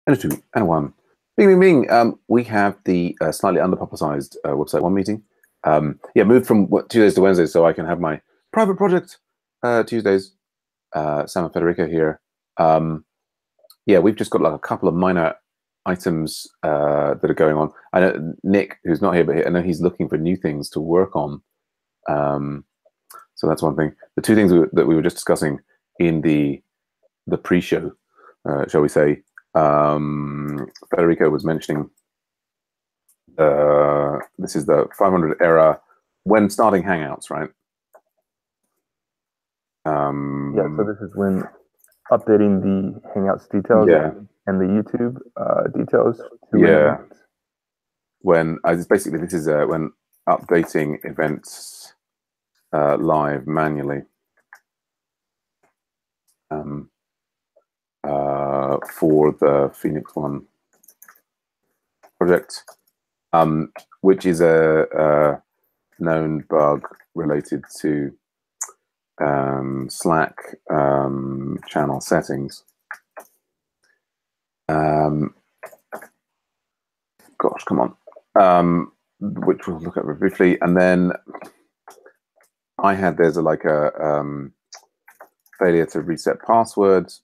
And a two, and a one. Bing, bing, bing. We have the slightly under-publicized website one meeting. Yeah, moved from Tuesdays to Wednesdays so I can have my private project Tuesdays. Sam and Federica here. Yeah, we've just got like a couple of minor items that are going on. I know Nick, who's not here, but I know he's looking for new things to work on. So that's one thing. The two things that we were just discussing in the pre-show, shall we say, Federico was mentioning this is the 500 error when starting Hangouts, right? Yeah, so this is when updating the Hangouts details and the YouTube details. Yeah. When basically this is when updating events live manually for the Phoenix One project, which is a known bug related to Slack channel settings. Gosh, come on. Which we'll look at briefly, and then there's a failure to reset passwords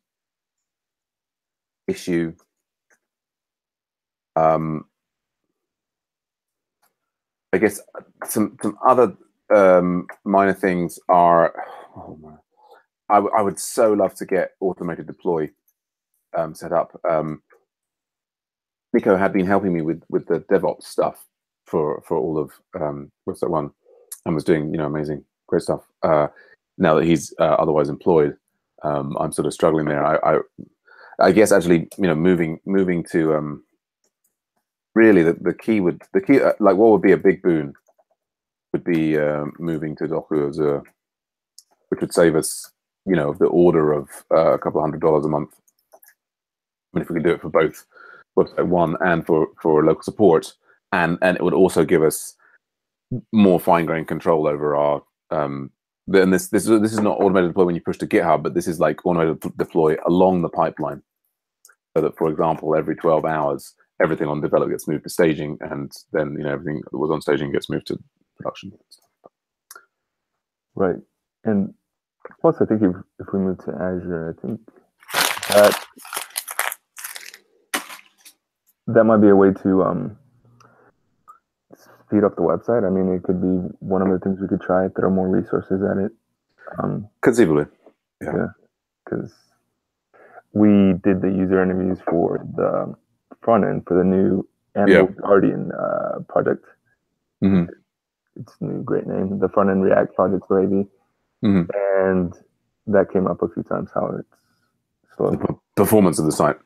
issue. I guess some other minor things are. I would so love to get automated deploy set up. Nico had been helping me with the DevOps stuff for all of Website One, and was doing amazing, great stuff. Now that he's otherwise employed, I'm sort of struggling there. I guess actually moving to really the key like what would be a big boon would be moving to Docker Azure, which would save us the order of a couple of $100 a month. I mean, if we could do it for both Website One and for local support, and it would also give us more fine-grained control over our and this is not automated deploy when you push to GitHub, but this is like automated deploy along the pipeline, so that, for example, every 12 hours everything on develop gets moved to staging, and then everything that was on staging gets moved to production. Right, and plus I think if we move to Azure, I think that might be a way to speed up the website. I mean, it could be one of the things we could try, throw more resources at it. Conceivably, yeah, because we did the user interviews for the front end for the new Animal Guardian project. Mm-hmm. It's a new great name, the front end React project for AV. Mm-hmm. And that came up a few times, how it's slow. The performance of the site.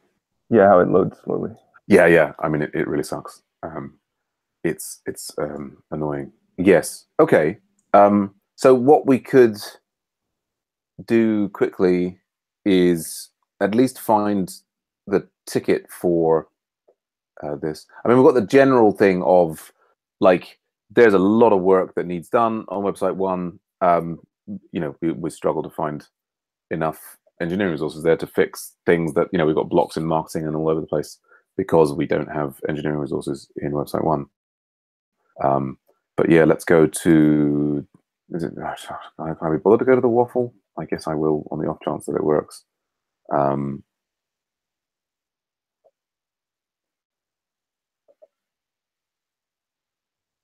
Yeah, how it loads slowly. Yeah. I mean, it really sucks. It's annoying. Yes. Okay. So what we could do quickly is at least find the ticket for this. I mean, we've got the general thing of like there's a lot of work that needs done on Website One. We struggle to find enough engineering resources there to fix things that we've got blocks in marketing and all over the place because we don't have engineering resources in Website One. But yeah, let's go to. Is it? Can I be bothered to go to the waffle? I guess I will on the off chance that it works.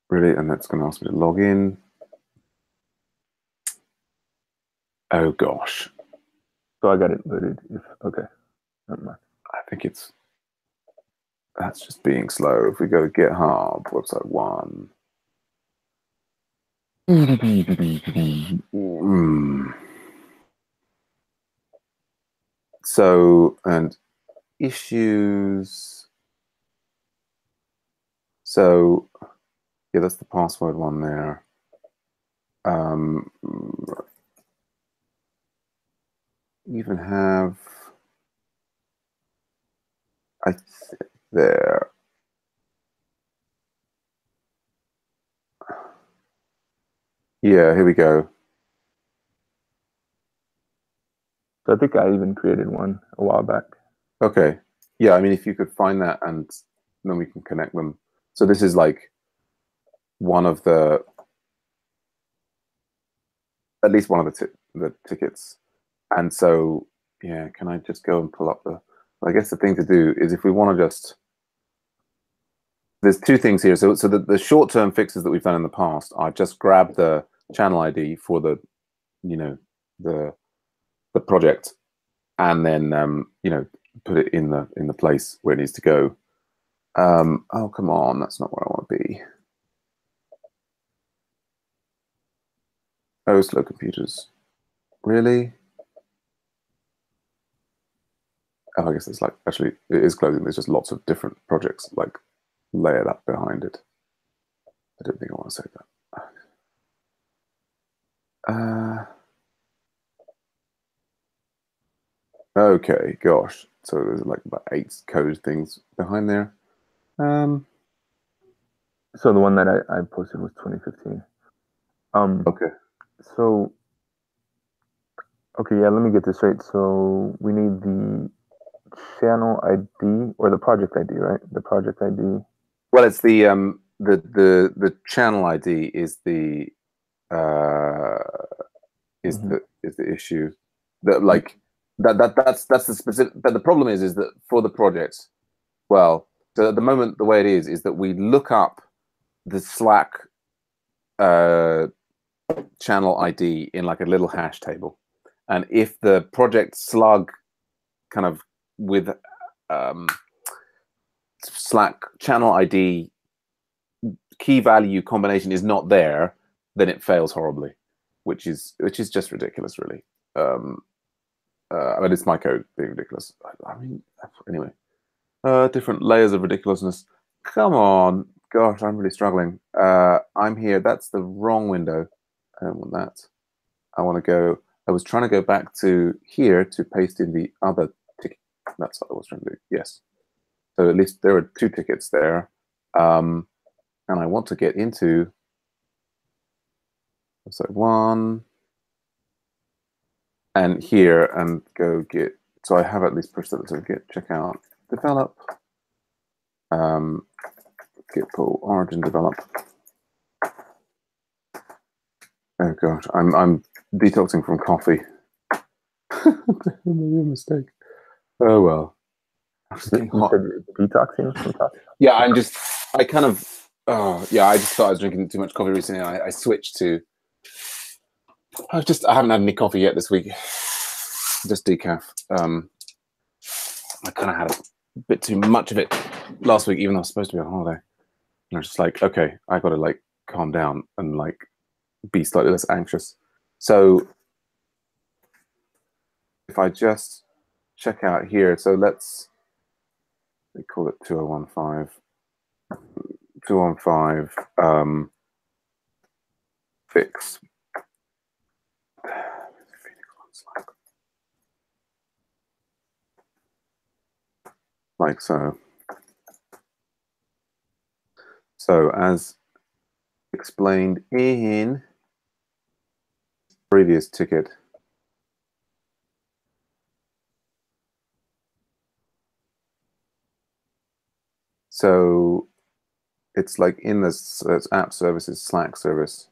Really, and that's going to ask me to log in. Oh gosh. So I got it loaded. Okay. Never mind. I think that's just being slow. If we go to GitHub, Website One. So, and issues. So, yeah, that's the password one there. Even have there. Yeah, here we go. So I think I even created one a while back. Okay. Yeah, I mean, if you could find that, and then we can connect them. So this is like one of the, at least one of the tickets. And so, yeah, can I just go and pull up the, I guess the thing to do is if we want to just, there's two things here. So the short-term fixes that we've done in the past are just grab the channel ID for the, you know, the project, and then you know, put it in the place where it needs to go. Oh, come on, that's not where I want to be. Oh, slow computers. Really? Oh, I guess it's like, actually, it is closing. There's just lots of different projects like layered up behind it. I don't think I want to say that. Okay, gosh. So there's like about 8 code things behind there. So the one that I posted was 2015. Okay. So, okay, yeah, let me get this straight. So we need the channel ID or the project ID, right? The project ID. Well, it's the channel ID is the is the issue. That like that's the specific. But the problem is that for the project, well, so at the moment the way it is that we look up the Slack channel ID in like a little hash table, and if the project slug kind of with Slack channel ID key value combination is not there, then it fails horribly, which is just ridiculous, really. I mean, it's my code being ridiculous. I mean, anyway, different layers of ridiculousness. Come on, gosh, I'm really struggling. I'm here. That's the wrong window. I don't want that. I want to go. I was trying to go back to here to paste in the other ticket. That's what I was trying to do. Yes. So at least there are 2 tickets there. And I want to get into website 1 and here and go get, so I have at least pushed that to get checkout develop, git pull origin develop. Oh gosh, I'm detoxing from coffee. Maybe a mistake. Oh well. Detoxing from coffee? Yeah, I kind of, yeah, I just thought I was drinking too much coffee recently. I switched to, I haven't had any coffee yet this week. Just decaf. I kind of had a bit too much of it last week, even though I was supposed to be on holiday. And I was just like, okay, I got to like calm down and like be slightly less anxious. So if I just check out here, so we call it 2015. 215 fix. Like so. So as explained in previous ticket, so it's like in this app services Slack service.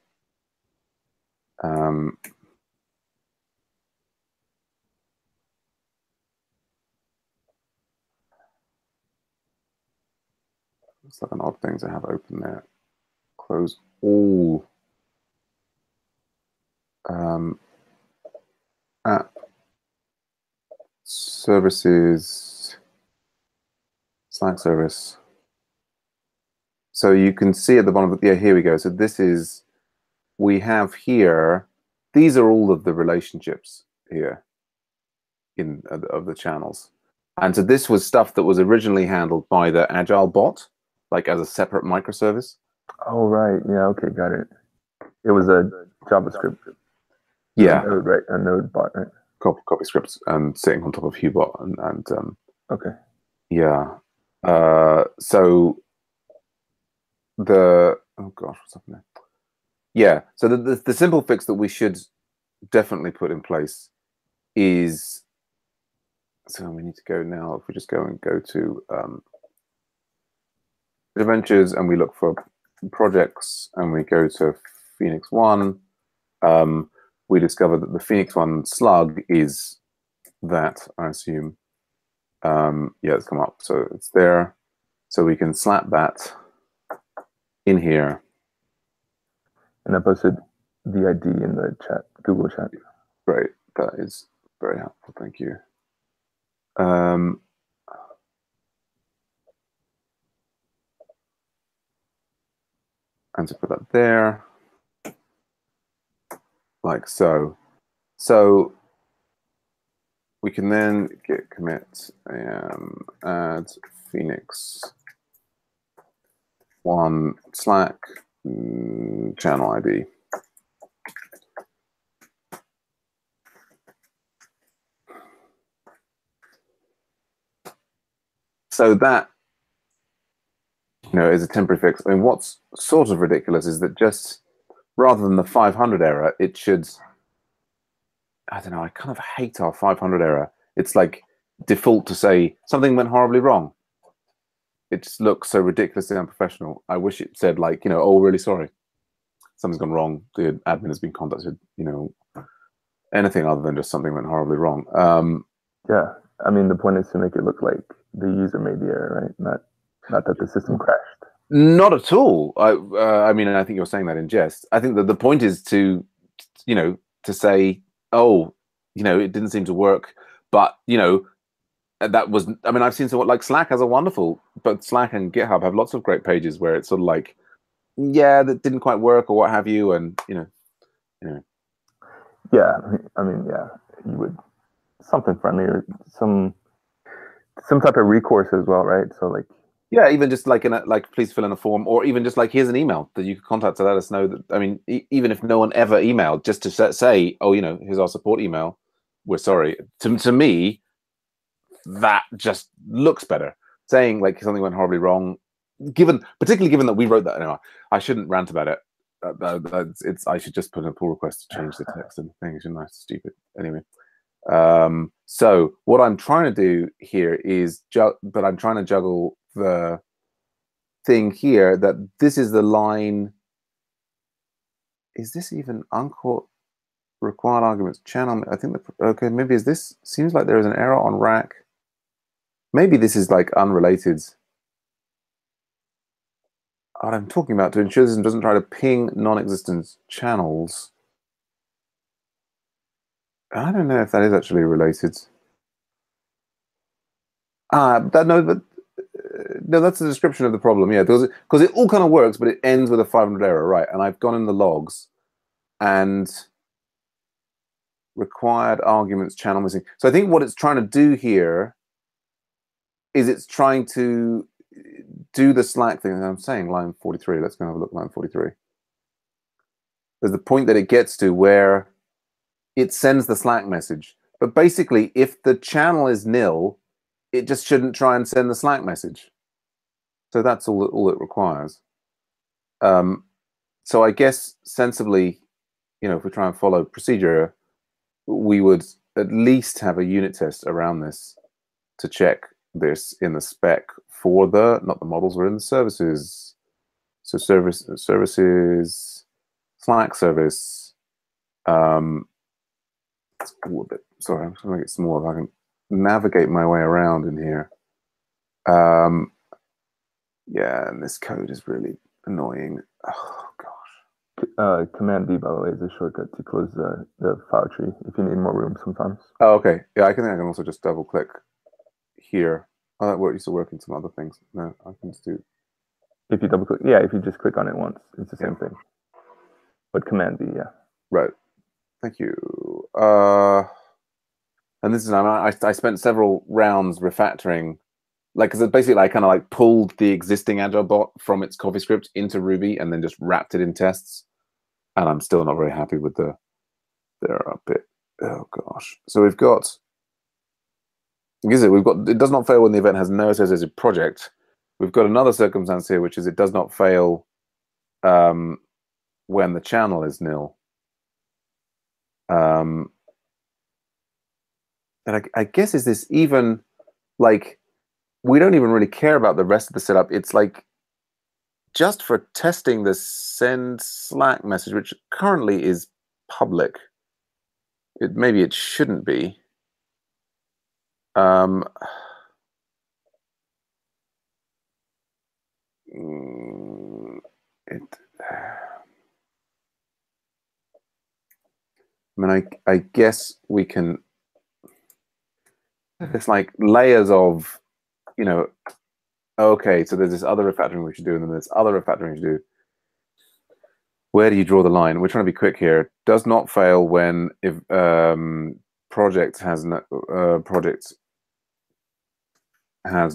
It's like an odd thing to have open there. Close all app services Slack service. So you can see at the bottom of the, yeah, here we go. So this is, we have here, these are all of the relationships here in of the channels. And so this was stuff that was originally handled by the Agile bot, like as a separate microservice. Oh, right. Yeah, okay, got it. It was a JavaScript. Yeah. A node, right? A node bot, right? Copy scripts and sitting on top of Hubot and okay. Yeah. So the, oh gosh, what's happening? Yeah. So the simple fix that we should definitely put in place is So we need to go now. If we just go to Adventures and we look for projects and we go to Phoenix One, we discover that the Phoenix One slug is that, I assume. Yeah, it's come up, so it's there. So we can slap that in here. And I posted the ID in the chat, Google chat. Great, that is very helpful. Thank you. And to put that there, like so. So we can then git commit add Phoenix One Slack channel ID. So that, is a temporary fix. I mean, what's sort of ridiculous is that just rather than the 500 error, it should, I don't know, I kind of hate our 500 error. It's like default to say something went horribly wrong. It just looks so ridiculously unprofessional. I wish it said like, oh, really sorry. Something's gone wrong. The admin has been contacted, anything other than just something went horribly wrong. Yeah, I mean, the point is to make it look like the user made the error, right? Not that the system crashed. Not at all. I mean, I think you're saying that in jest. I think that the point is to, to say, oh, it didn't seem to work, but that was. I mean, I've seen someone like Slack has a wonderful, but Slack and GitHub have lots of great pages where it's sort of like, yeah, that didn't quite work or what have you, and Yeah, I mean, yeah, you would something friendly or some type of recourse as well, right? So like, yeah, even just like please fill in a form, or even just like here's an email that you can contact to let us know that. I mean, even if no one ever emailed, just to say, oh, here's our support email. We're sorry. To me, that just looks better. Saying like something went horribly wrong, particularly given that we wrote that. Anyway, I shouldn't rant about it. I should just put in a pull request to change the text and things. Shouldn't I? Stupid. Anyway. So what I'm trying to do here is, but I'm trying to juggle the thing here that this is the line. Is this even uncaught required arguments channel? I think okay, maybe is this seems like there is an error on rack. Maybe this is like unrelated. What I'm talking about to ensure this doesn't try to ping non-existent channels. I don't know if that is actually related. No, but no, that's the description of the problem. Yeah, because it all kind of works, but it ends with a 500 error, right? And I've gone in the logs and required arguments channel missing. So I think what it's trying to do here is it's trying to do the Slack thing. I'm saying line 43. Let's go have a look. Line 43. There's the point that it gets to where it sends the Slack message. But basically, if the channel is nil, it just shouldn't try and send the Slack message. So that's all it requires. So I guess sensibly, if we try and follow procedure, we would at least have a unit test around this to check this in the spec for not the models, we're in the services. So services, Slack service. It's a little bit, sorry, I'm trying to make it smaller. If I can navigate my way around in here. Yeah, and this code is really annoying. Oh gosh. Command V, by the way, is a shortcut to close the file tree if you need more room sometimes. Oh, okay. Yeah, I can also just double click here. Oh, that used to work in some other things. No, I can just do. If you double click, yeah, if you just click on it once, it's the same thing. But Command V, yeah. Right. Thank you. And this is, I spent several rounds refactoring, like, because basically I kind of like pulled the existing Agile bot from its CoffeeScript into Ruby and then just wrapped it in tests. And I'm still not very happy with there are a bit. Oh gosh. So we've got. It does not fail when the event has no associated project. We've got another circumstance here, which is it does not fail when the channel is nil. and I guess is this even like we don't even really care about the rest of the setup. It's like just for testing the send Slack message, which currently is public. Maybe it shouldn't be. I mean, I guess we can. It's like layers of, you know. Okay, so there's this other refactoring we should do, and then there's other refactoring we should do. Where do you draw the line? We're trying to be quick here. Does not fail when if project has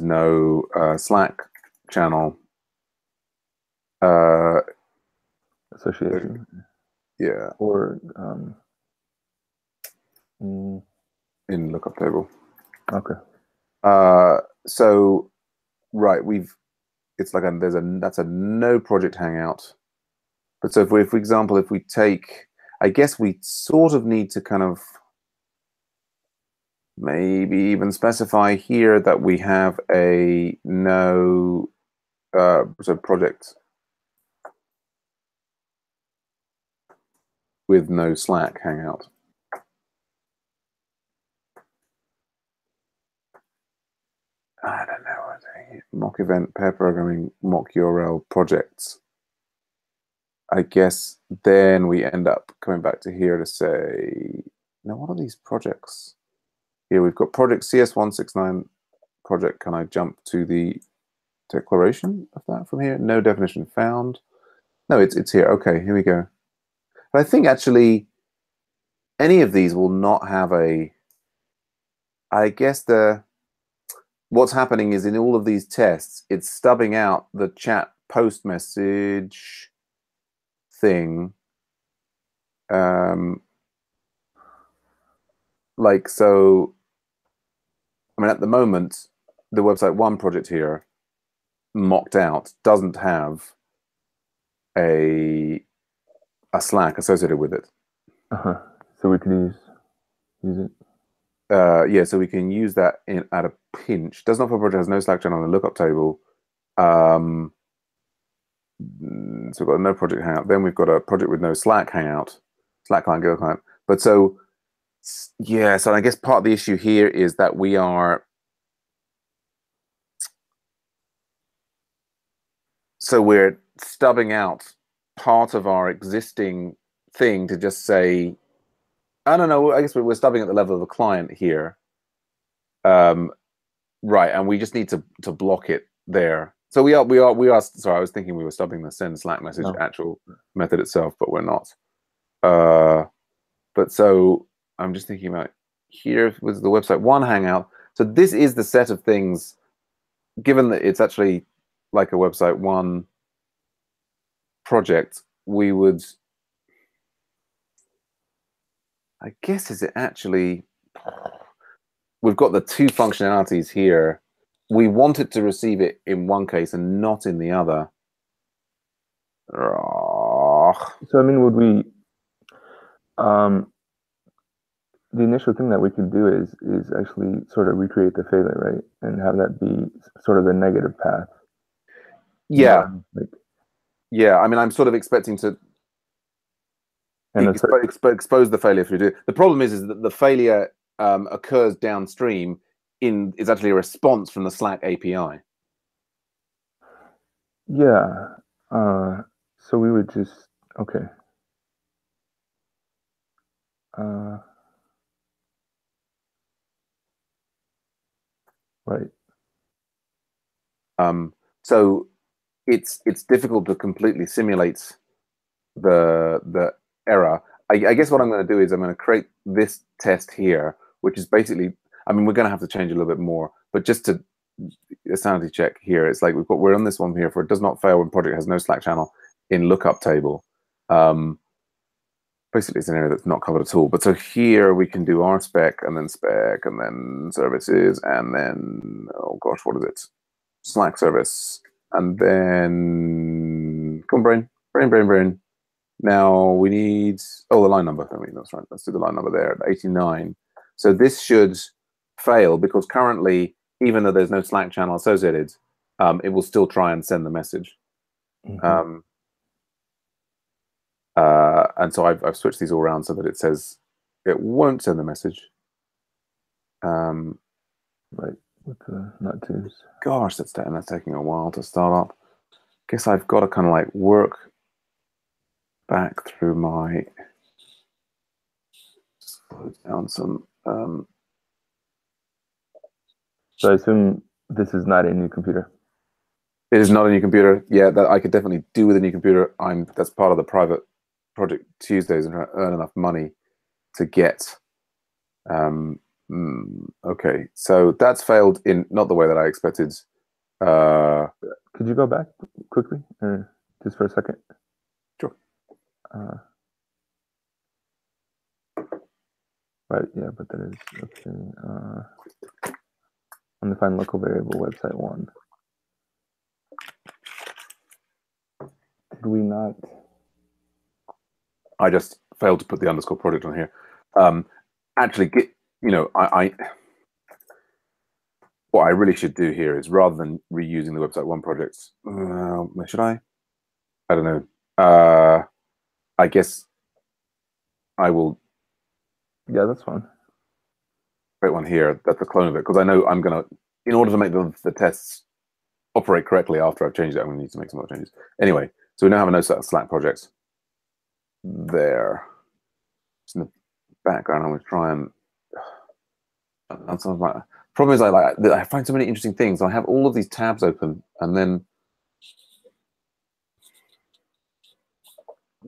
no Slack channel association. Yeah. Or in lookup table. Okay. So right, it's like that's a no project hangout. But so if we, for example, if we take, I guess we sort of need to kind of maybe even specify here that we have a no so project with no Slack hangout. I don't know. Mock event, pair programming, mock URL projects. I guess then we end up coming back to here to say, now what are these projects? Here we've got project CS169 project. Can I jump to the declaration of that from here? No definition found. No, it's here. Okay, here we go. But I think actually any of these will not have a, I guess what's happening is in all of these tests, it's stubbing out the chat post message thing. Like, so, I mean, at the moment, the website one project here, mocked out, doesn't have a Slack associated with it. So we can use it. Yeah, so we can use that at a pinch. Does not for project has no Slack channel on the lookup table. So we've got a no project hangout. Then we've got a project with no Slack hangout, Slack client, Go client. But so, yeah, so I guess part of the issue here is that we are, so we're stubbing out part of our existing thing to just say, I don't know, I guess we're stubbing at the level of the client here. Right, and we just need to block it there. So we are. Sorry, I was thinking we were stubbing the send Slack message actual method itself, but we're not. But so I'm just thinking about here was the website one hangout. So this is the set of things, given that it's actually like a website one project, we would, I guess, is it actually, we've got the two functionalities here. We want it to receive it in one case and not in the other. So, I mean, would we, the initial thing that we could do is actually sort of recreate the failure, right? And have that be sort of the negative path. Yeah. Yeah, I mean, I'm sort of expecting to expose the failure through do. The problem is that the failure occurs downstream is actually a response from the Slack API. Yeah. So we would just, okay. Right. So it's difficult to completely simulate the error. I guess what I'm going to do is I'm going to create this test here, which is basically, I mean, we're going to have to change a little bit more, but just to a sanity check here, it's like we're on this one here for it does not fail when project has no Slack channel in lookup table. Basically, it's an area that's not covered at all. But so here we can do RSpec and then services and then, oh gosh, what is it? Slack service. And then, come on, brain. Now we need, oh, the line number. I mean, that's right. Let's do the line number there at 89. So this should fail because currently, even though there's no Slack channel associated, it will still try and send the message. Mm-hmm. And so I've switched these all around so that it says it won't send the message. Right, with the nut2s. Gosh, that's taking a while to start up. Guess I've got to kind of like work back through my close down some. So I assume this is not a new computer. It is not a new computer. Yeah, that I could definitely do with a new computer. That's part of the private project Tuesdays and trying to earn enough money to get. Okay, so that's failed in not the way that I expected. Could you go back quickly, just for a second? Sure. Right, yeah, but that is okay. I'm gonna find local variable website 1. Did we not? I just failed to put the underscore project on here. Actually, what I really should do here is rather than reusing the website 1 projects, should I? I don't know. I guess I will. Yeah, that's fine. Create one here. That's a clone of it because I know I'm gonna. In order to make the tests operate correctly after I've changed it, I'm gonna need to make some more changes. Anyway, so we now have a no Slack project there. Just in the background, I'm gonna try and. Problem is, I find so many interesting things. I have all of these tabs open, and then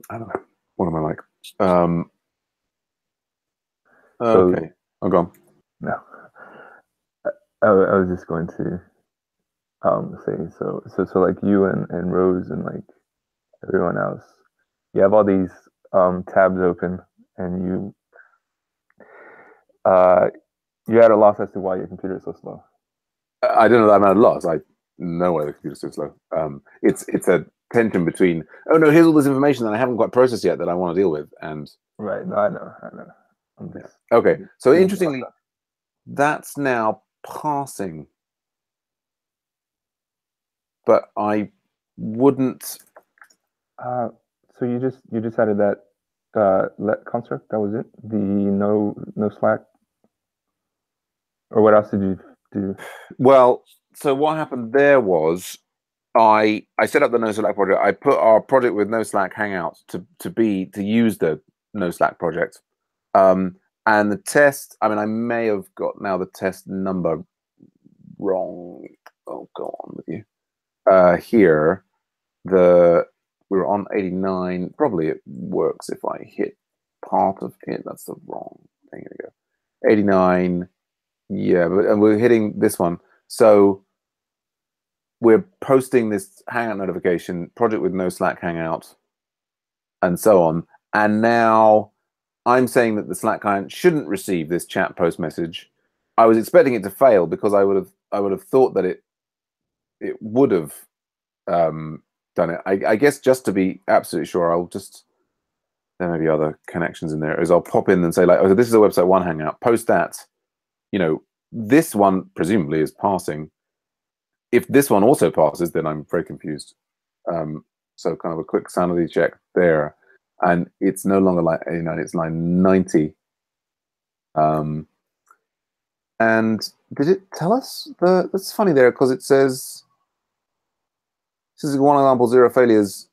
I don't know. What am I like? Okay, I'm gone. No, I was just going to say so like you and Rose and like everyone else, you have all these tabs open, and you had a loss as to why your computer is so slow. I don't know that I'm at a loss. I know why the computer's so slow. It's a tension between, oh no, here's all this information that I haven't quite processed yet that I want to deal with, and right. No, I know. Okay, so interestingly, that's now passing, but I wouldn't. So you just added that let construct. That was it. The no Slack. Or what else did you do? Well, so what happened there was I set up the no Slack project. I put our project with no Slack Hangout to use the no Slack project. And the test, I mean, I may have got now the test number wrong. Oh, go on with you. Here, we were on 89. Probably it works if I hit part of it. That's the wrong thing. Here we go. 89. Yeah, and we're hitting this one. So we're posting this Hangout notification, project with no Slack Hangout, and so on. And now I'm saying that the Slack client shouldn't receive this chat post message. I was expecting it to fail because I would have thought that it would have done it. I guess just to be absolutely sure, I'll just, there may be other connections in there, is I'll pop in and say like, oh, this is a website 1 Hangout, post that. You know, this one presumably is passing. If this one also passes, then I'm very confused. So kind of a quick sanity check there. And it's no longer line 89, it's line 90. And did it tell us that's funny there, because it says, this is one example, 0 failures,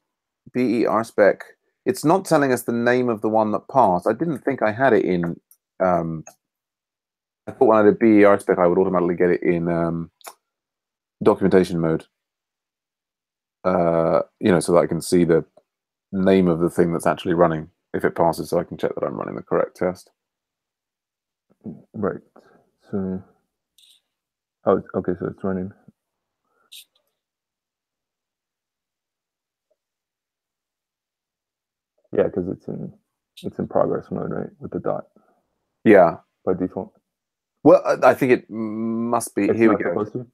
BER spec. It's not telling us the name of the one that passed. I didn't think I had it in, I thought when I did BER spec, I would automatically get it in documentation mode. You know, so that I can see the name of the thing that's actually running if it passes, so I can check that I'm running the correct test. Right. So, oh, okay. So it's running. Yeah, because it's in progress mode, right, with the dot. Yeah. By default. Well, I think it must be. It's here we not go. Supposed to?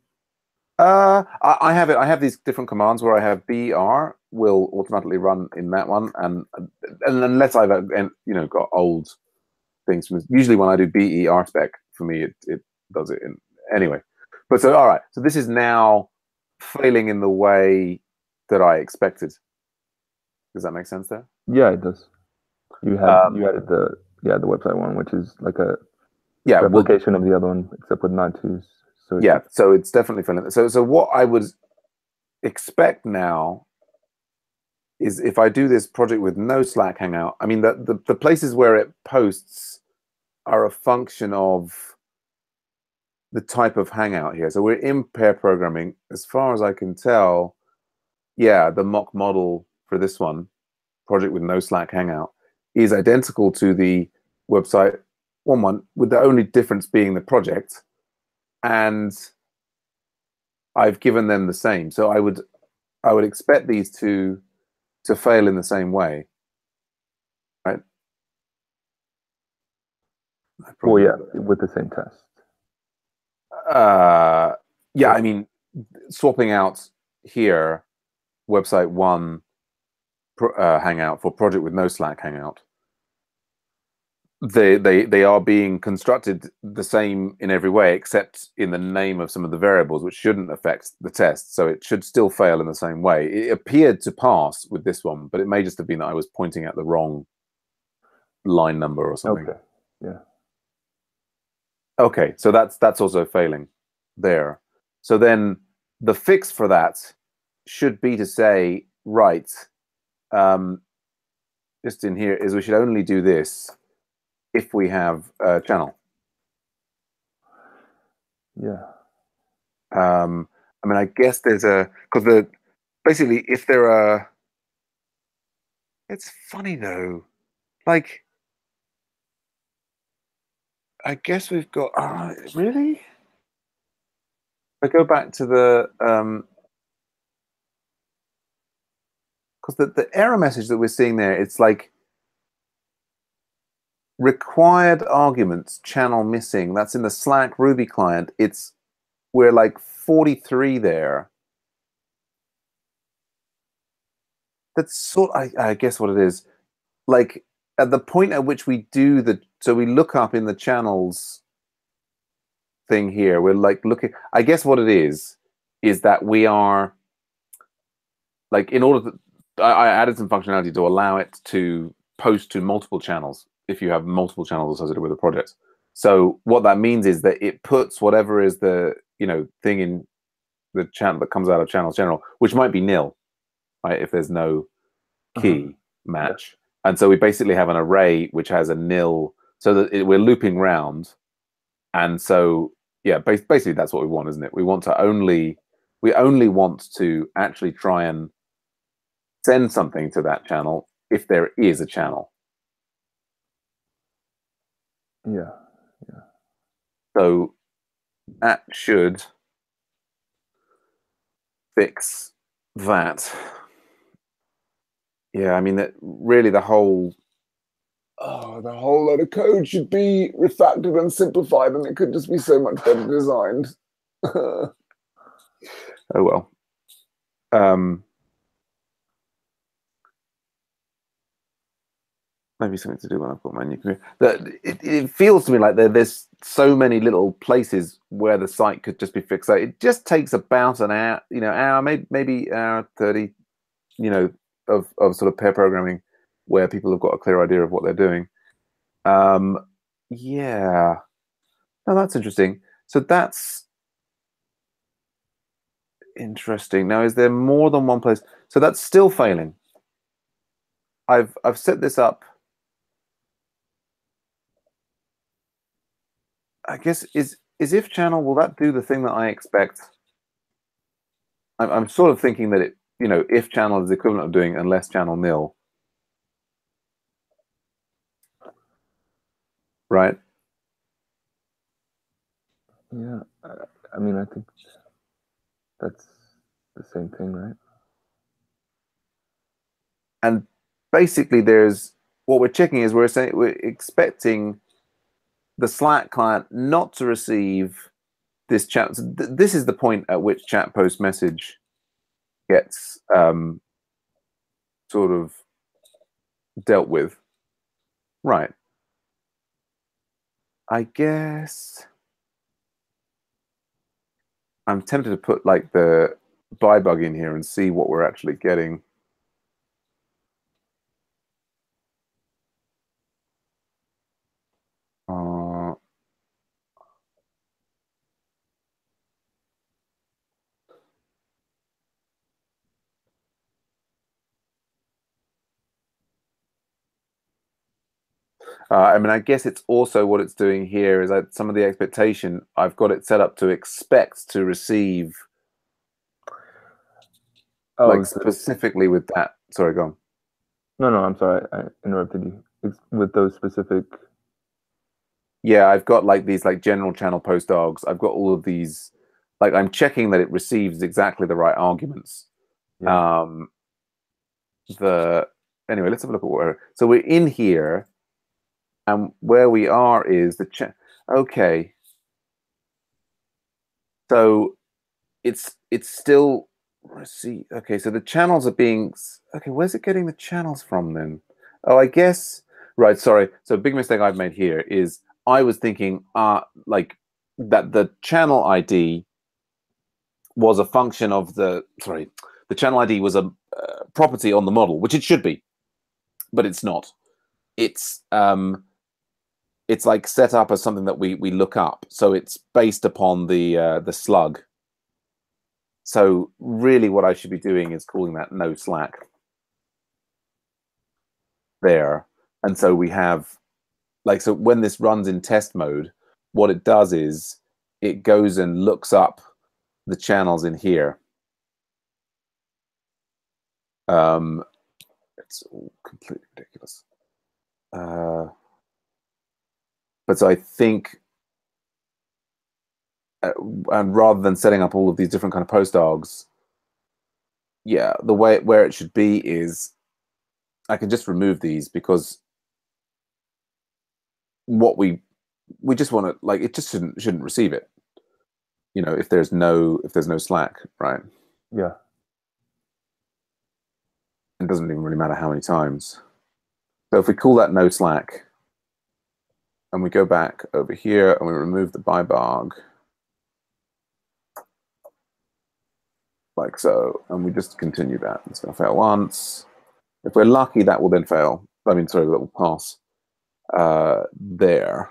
I have it. I have these different commands where I have BR will automatically run in that one, and unless I've got old things from usually when I do BER spec, for me it does it in anyway. But so all right, so this is now failing in the way that I expected. Does that make sense there? Yeah, it does. You added the website one, which is like a Yeah, well, replication of the other one, except with 9 twos. So yeah, so it's definitely failing. So what I would expect now is if I do this project with no Slack Hangout, I mean the places where it posts are a function of the type of Hangout here. So we're in pair programming. As far as I can tell, yeah, the mock model for this one, project with no Slack Hangout, is identical to the website 1.1, with the only difference being the project. And I've given them the same. So I would expect these two to fail in the same way, right? well, yeah, with the same test. Yeah, I mean, swapping out here website 1 Hangout for project with no Slack Hangout. They are being constructed the same in every way, except in the name of some of the variables, which shouldn't affect the test. So it should still fail in the same way. It appeared to pass with this one, but it may just have been that I was pointing at the wrong line number or something. Okay. Yeah. Okay, so that's also failing there. So then the fix for that should be to say, right, just in here is we should only do this if we have a channel. Yeah. I mean, I guess there's because basically if there are, it's funny though, like I guess we've got really. I go back to the because the error message that we're seeing there, it's like required arguments channel missing. That's in the Slack Ruby client. We're like 43 there. That's I guess what it is. Like at the point at which we do so we look up in the channels thing here, we're like looking, I guess what it is that we are like, in order to, I added some functionality to allow it to post to multiple channels if you have multiple channels associated with a project. So what that means is that it puts whatever is the thing in the channel that comes out of channels general, which might be nil, right, if there's no key match. Yeah. And so we basically have an array which has a nil, so that we're looping round. And so yeah, basically that's what we want, isn't it? We only want to actually try and send something to that channel if there is a channel. Yeah. So that should fix that. Yeah, I mean that really the whole load of code should be refactored and simplified, and it could just be so much better designed. Oh well. Maybe something to do when I've got my new computer. It feels to me like there's so many little places where the site could just be fixed. So it just takes about an hour, maybe hour 30, of sort of pair programming where people have got a clear idea of what they're doing. Yeah. No, that's interesting. So that's interesting. Now, is there more than one place? So that's still failing. I've set this up. I guess is if channel, will that do the thing that I expect? I'm sort of thinking that if channel is the equivalent of doing unless channel nil, right? Yeah, I mean, I think that's the same thing, right? And basically, what we're checking is we're expecting the Slack client not to receive this chat. So this is the point at which chat post message gets sort of dealt with, right? I guess I'm tempted to put like the ByBug in here and see what we're actually getting. I mean, I guess it's also what it's doing here is that some of the expectation, I've got it set up to expect to receive, like specifically with that. Sorry, go on. No, I'm sorry. I interrupted you. It's with those specific. Yeah, I've got like these like general channel post args. I've got all of these, like I'm checking that it receives exactly the right arguments. Yeah. Anyway, let's have a look at so we're in here. And where we are is okay. So it's still, let's see. Okay, so the channels are being, okay, where's it getting the channels from then? Oh, I guess, right, sorry. So a big mistake I've made here is I was thinking like that the channel ID was a function of the channel ID was a property on the model, which it should be, but it's not. It's like set up as something that we look up. So it's based upon the slug. So really what I should be doing is calling that no slack there. And so we have like, so when this runs in test mode, what it does is it goes and looks up the channels in here. It's all completely ridiculous. But so I think, and rather than setting up all of these different kind of post args, yeah, the way where it should be is I can just remove these because what we just want to, like, it just shouldn't receive it. You know, if there's no slack, right? Yeah. It doesn't even really matter how many times. So if we call that no slack, and we go back over here and we remove the ByBug, like so, and we just continue that. It's going to fail once. If we're lucky, that will then fail. I mean, sorry, that will pass there.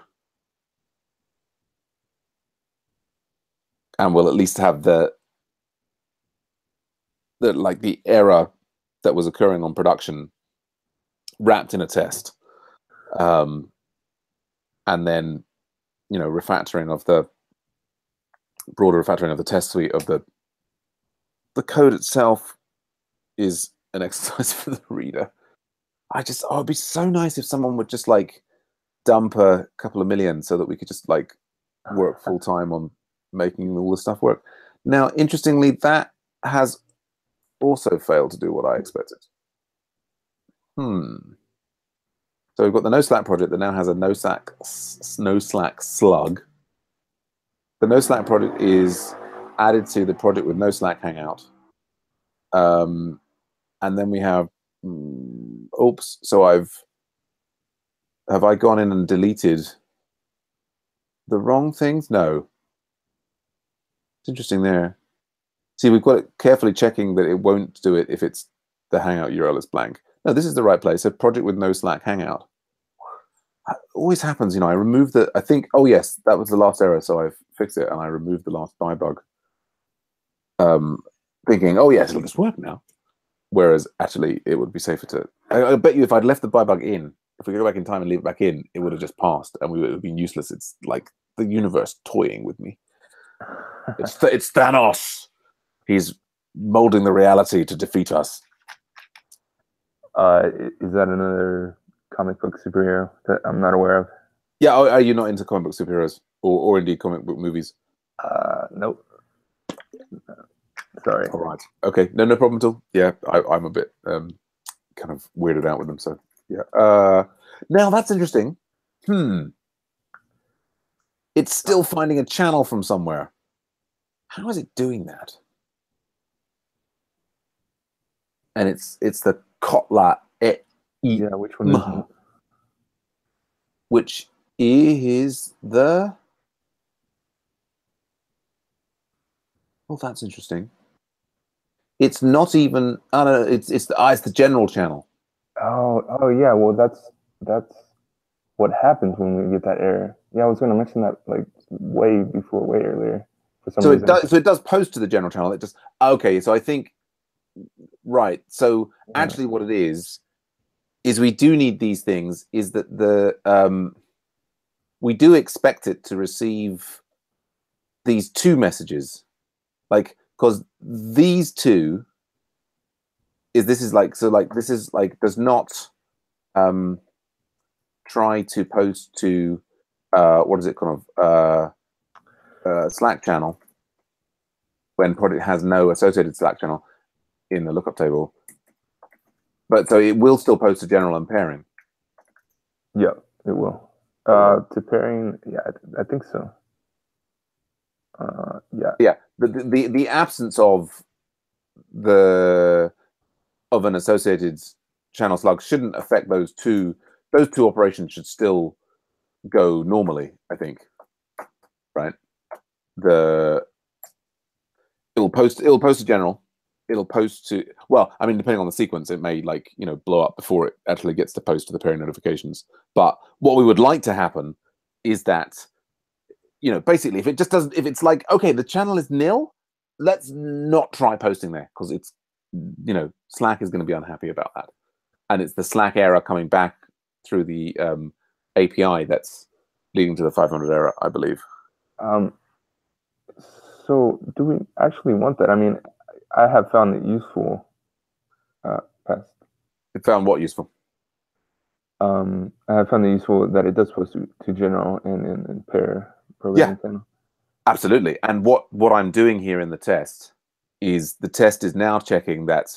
And we'll at least have the like the error that was occurring on production wrapped in a test. And then, you know, refactoring of the broader refactoring of the test suite of the code itself is an exercise for the reader. It'd be so nice if someone would just like dump a couple of million so that we could just like work full time on making all this stuff work. Now, interestingly, that has also failed to do what I expected. So we've got the No Slack project that now has a No Slack slug. The No Slack project is added to the project with No Slack Hangout. And then we have, oops, so have I gone in and deleted the wrong things? No. It's interesting there. See, we've got it carefully checking that it won't do it if it's the Hangout URL is blank. No, this is the right place. So project with No Slack Hangout. It always happens, you know, I removed I think, oh yes, that was the last error. So I've fixed it and I removed the last ByBug. Thinking, oh yes, it'll just work now. Whereas actually it would be safer to, I bet you if I'd left the ByBug in, if we go back in time and leave it back in, it would have just passed and we would have been useless. It's like the universe toying with me. It's Thanos. He's molding the reality to defeat us. Is that another comic book superhero that I'm not aware of? Yeah, are you not into comic book superheroes or indeed comic book movies? Nope. Sorry. All right. Okay. No problem at all. Yeah, I'm a bit kind of weirded out with them. So yeah. Now that's interesting. It's still finding a channel from somewhere. How is it doing that? And it's the Kotla yeah, which one is it? Which is the Well, that's interesting. It's not even. I don't know. It's the general channel. Oh yeah. Well, that's what happens when we get that error. Yeah, I was going to mention that like way earlier for some So it reason. does. So it does post to the general channel. It just okay. So I think right. So Yeah. actually, what it is we do need these things. Is that the we do expect it to receive these two messages, like because these two this is like so like this is like does not um try to post to what is it kind of Slack channel when product has no associated Slack channel in the lookup table, but so it will still post to general and pairing. Yeah, it will. To pairing, yeah, I think so. Yeah. Yeah, the absence of the of an associated channel slug shouldn't affect those two. Those two operations should still go normally, I think. Right. The it'll post to general. It'll post to well, I mean, depending on the sequence, it may like blow up before it actually gets to post to the pairing notifications. But what we would like to happen is that basically if it just doesn't, if it's like okay, the channel is nil, let's not try posting there because it's Slack is going to be unhappy about that, and it's the Slack error coming back through the API that's leading to the 500 error, I believe. So do we actually want that? I mean, I have found it useful. Past. It found what useful? I have found it useful that it does post to general and pair programming channel. Absolutely. And what I'm doing here in the test is the test is now checking that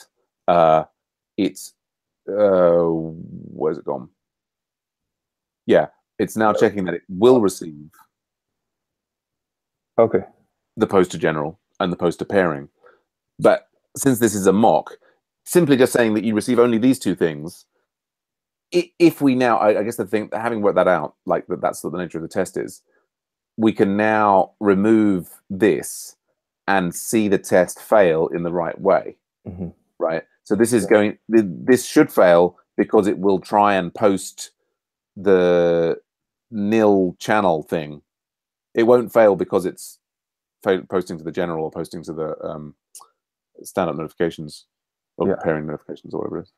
it's where's it gone? Yeah, it's now checking that it will receive the post to general and the post to pairing. But since this is a mock, simply just saying that you receive only these two things, if we now, I guess the thing, having worked that out, like that's what the nature of the test is, we can now remove this and see the test fail in the right way, right? So this is this should fail because it will try and post the nil channel thing. It won't fail because it's posting to the general or posting to the stand-up notifications or pairing notifications or whatever it is.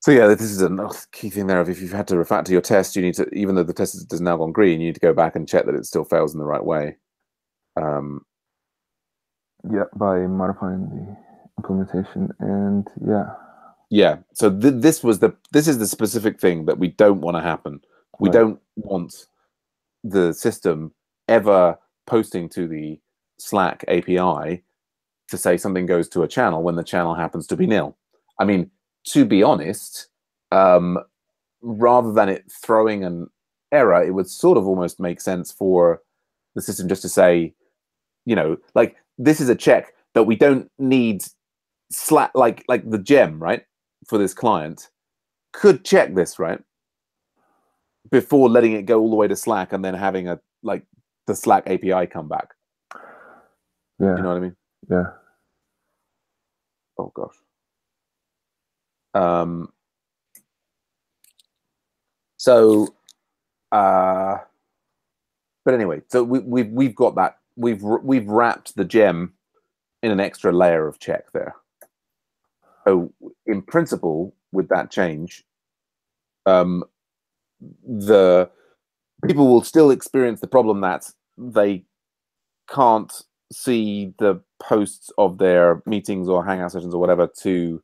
So yeah, this is a key thing there. If you've had to refactor your test, you need to, even though the test has now gone green, you need to go back and check that it still fails in the right way. Yeah, by modifying the implementation, and yeah. So this is the specific thing that we don't want to happen. We don't want the system ever posting to the Slack API to say something goes to a channel when the channel happens to be nil. I mean, to be honest, rather than it throwing an error, it would sort of almost make sense for the system just to say, like this is a check that we don't need Slack, like the gem, right, for this client could check this, right, before letting it go all the way to Slack and then having the Slack API come back. Yeah. You know what I mean? Yeah. Oh gosh. But anyway, so we've got that. We've wrapped the gem in an extra layer of check there. So in principle, with that change, the people will still experience the problem that they can't see the posts of their meetings or hangout sessions or whatever to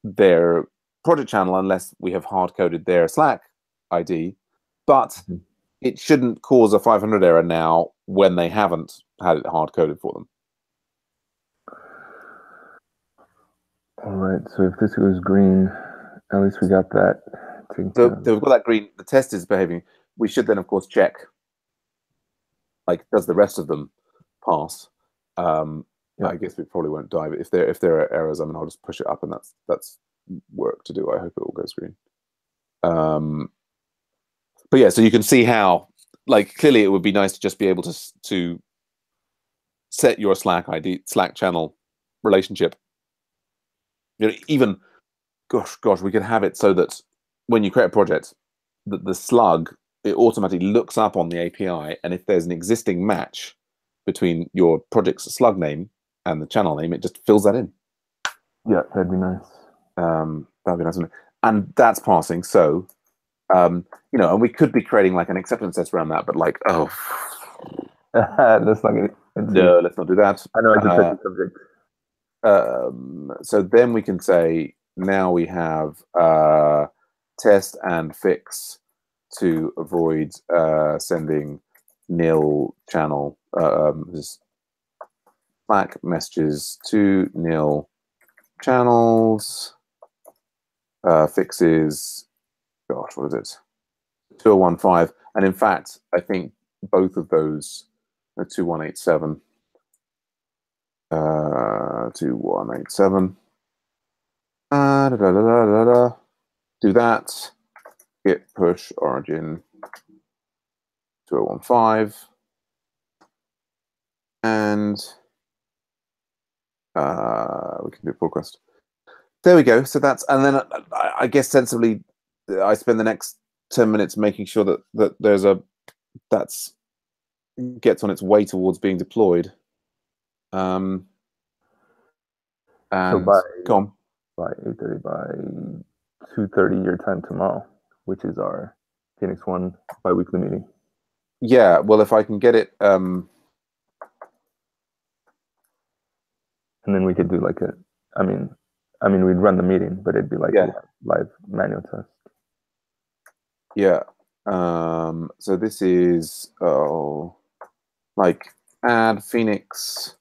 their project channel unless we have hard-coded their Slack ID, but it shouldn't cause a 500 error now when they haven't had it hard-coded for them. All right, so if this goes green, at least we got that. So we've got that green, the test is behaving. We should then, of course, check, like, does the rest of them pass? I guess we probably won't die, but if there are errors, I mean, I'll just push it up, and that's work to do. I hope it all goes green. But yeah, so you can see how, like, clearly it would be nice to just be able to set your Slack ID, Slack channel relationship. Even gosh, we could have it so that when you create a project, that the slug, it automatically looks up on the API, and if there's an existing match between your project's slug name and the channel name, it just fills that in. Yeah, that'd be nice. That'd be nice, and that's passing. So, and we could be creating like an acceptance test around that, but like, let's not get no, let's not do that. I know it's a tricky subject. So then we can say now we have test and fix to avoid sending nil channel Slack messages to nil channels. Fixes, gosh, what is it? 2015. And in fact, I think both of those are 2187. 2187. Do that. Git push origin 2015. And we can do pull request. There we go. So that's, and then I guess sensibly, I spend the next 10 minutes making sure that there's that's gets on its way towards being deployed. And so by 8:30, by 2:30 your time tomorrow, which is our Phoenix One bi-weekly meeting. Yeah, well, if I can get it, and then we could do like I mean, we'd run the meeting, but it'd be like a live manual test. Yeah. So this is like add Phoenix,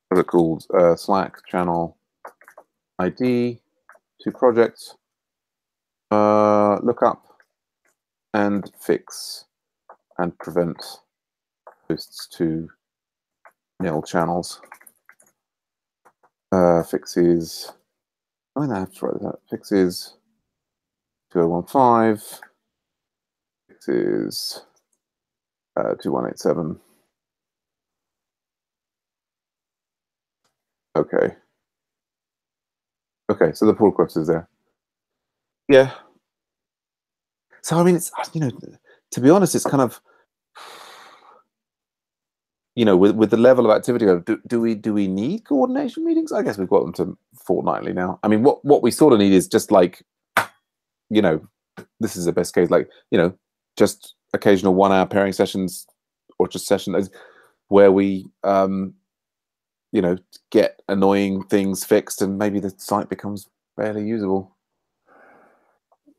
what is it called? Slack channel ID to project. Look up and fix and prevent posts to nil channels. Fixes. I have to write that. Fixes 2015. Fixes 2187. Okay. Okay, so the pull request is there. Yeah. So I mean, it's, to be honest, it's kind of, with the level of activity, do we need coordination meetings? I guess we've got them to fortnightly now. I mean, what we sort of need is just like, this is the best case, like, just occasional 1 hour pairing sessions, or just sessions where we, get annoying things fixed, and maybe the site becomes barely usable.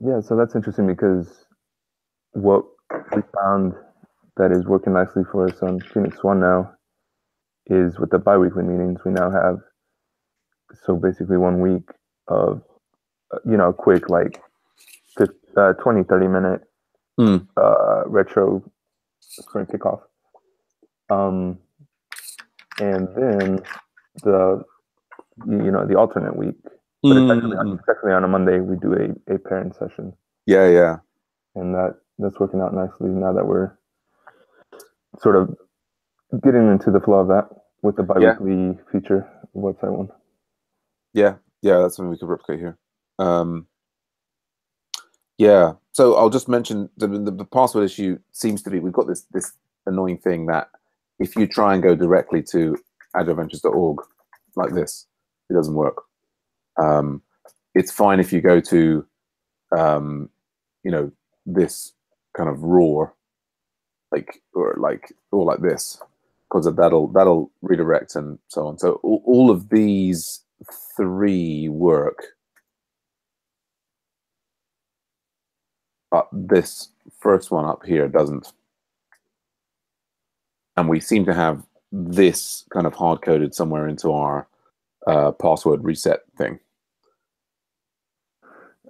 Yeah, so that's interesting, because what we found that is working nicely for us on Phoenix One now is with the bi-weekly meetings, we now have, so basically 1 week of, a quick like 20, 30 minute retro sprint kickoff. And then the alternate week, but it's actually on a Monday, we do a pairing session. Yeah. And that's working out nicely now that we're sort of getting into the flow of that with the bi-weekly feature website one. Yeah, that's something we could replicate here. Yeah, so I'll just mention the password issue seems to be, we've got this annoying thing that if you try and go directly to agileventures.org like this, it doesn't work. It's fine if you go to this kind of raw, or like this, because that'll redirect and so on. So all of these 3 work, but this first one up here doesn't. And we seem to have this kind of hard-coded somewhere into our password reset thing.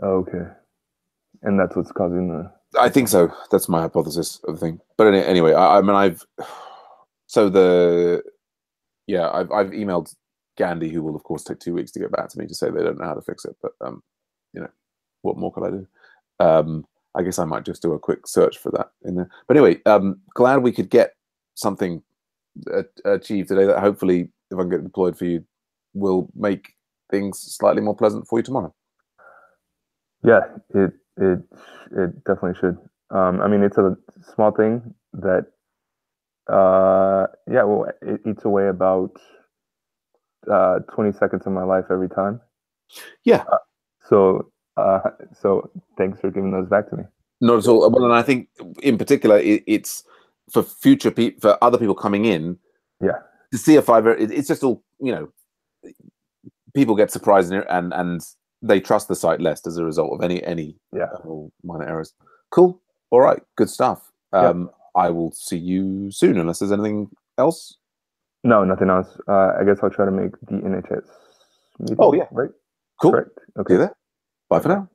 Okay. And that's what's causing the... I think so. That's my hypothesis of the thing. But anyway, I've emailed Gandhi, who will of course take 2 weeks to get back to me to say they don't know how to fix it. But what more could I do? I guess I might just do a quick search for that in there. But anyway, glad we could get something achieve today that hopefully, if I can get deployed for you, will make things slightly more pleasant for you tomorrow? Yeah, it definitely should. I mean, it's a small thing that, yeah, well, it eats away about 20 seconds of my life every time. Yeah. So, so thanks for giving those back to me. Not at all. Well, and I think in particular, it's for future people, for other people coming in. Yeah. To see a fiver, it's just all, people get surprised and they trust the site less as a result of any minor errors. Cool. All right. Good stuff. I will see you soon, unless there's anything else. No, nothing else. I guess I'll try to make the NHS meeting. Oh yeah. Right. Cool. Correct. Okay. See you there. Bye for now.